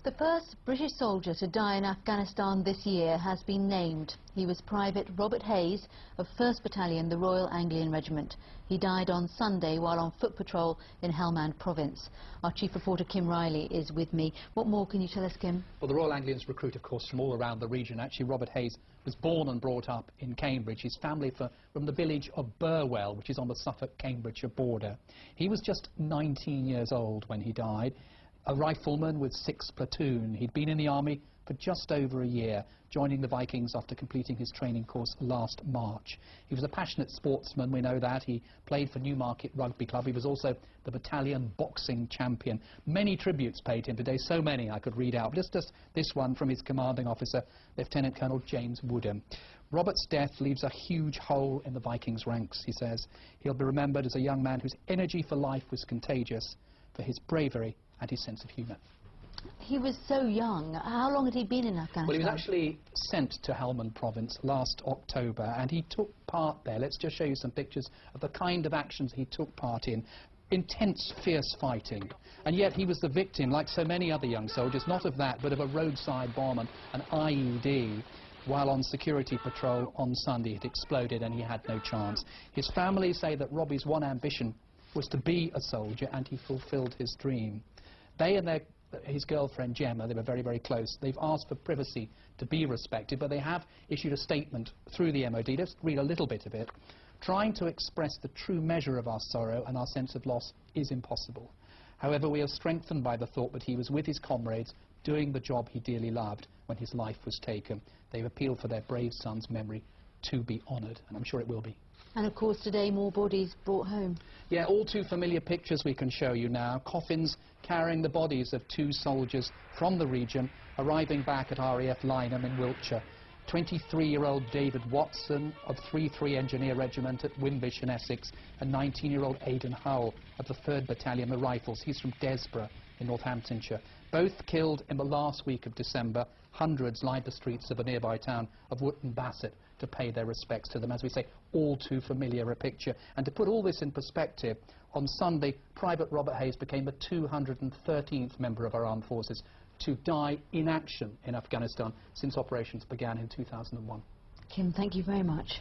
The first British soldier to die in Afghanistan this year has been named. He was Private Robert Hayes of 1st Battalion, the Royal Anglian Regiment. He died on Sunday while on foot patrol in Helmand Province. Our chief reporter Kim Riley is with me. What more can you tell us, Kim? Well, the Royal Anglians recruit, of course, from all around the region. Actually, Robert Hayes was born and brought up in Cambridge. His family from the village of Burwell, which is on the Suffolk-Cambridgeshire border. He was just 19 years old when he died. A rifleman with 6th platoon. He'd been in the army for just over a year, joining the Vikings after completing his training course last March. He was a passionate sportsman, we know that. He played for Newmarket Rugby Club. He was also the battalion boxing champion. Many tributes paid him today, so many I could read out. Just this one from his commanding officer, Lieutenant Colonel James Woodham. Robert's death leaves a huge hole in the Vikings' ranks, he says. He'll be remembered as a young man whose energy for life was contagious, for his bravery and his sense of humour. He was so young. How long had he been in Afghanistan? Well, he was actually sent to Helmand Province last October, and he took part there. Let's just show you some pictures of the kind of actions he took part in. Intense, fierce fighting. And yet he was the victim, like so many other young soldiers, not of that, but of a roadside bomb and an IED. While on security patrol on Sunday, it exploded and he had no chance. His family say that Robbie's one ambition was to be a soldier, and he fulfilled his dream. They and his girlfriend Gemma, they were very, very close. They've asked for privacy to be respected, but they have issued a statement through the MOD. Let's read a little bit of it. Trying to express the true measure of our sorrow and our sense of loss is impossible. However, we are strengthened by the thought that he was with his comrades doing the job he dearly loved when his life was taken. They've appealed for their brave son's memory to be honoured, and I'm sure it will be. And of course today more bodies brought home. Yeah, all too familiar pictures we can show you now. Coffins carrying the bodies of 2 soldiers from the region arriving back at RAF Lynham in Wiltshire. 23-year-old David Watson of 3-3 Engineer Regiment at Wimbish in Essex, and 19-year-old Aidan Howell of the 3rd Battalion, the Rifles. He's from Desborough in Northamptonshire. Both killed in the last week of December. Hundreds lined the streets of a nearby town of Wootton Bassett to pay their respects to them. As we say, all too familiar a picture. And to put all this in perspective, on Sunday, Private Robert Hayes became the 213th member of our armed forces to die in action in Afghanistan since operations began in 2001. Kim, thank you very much.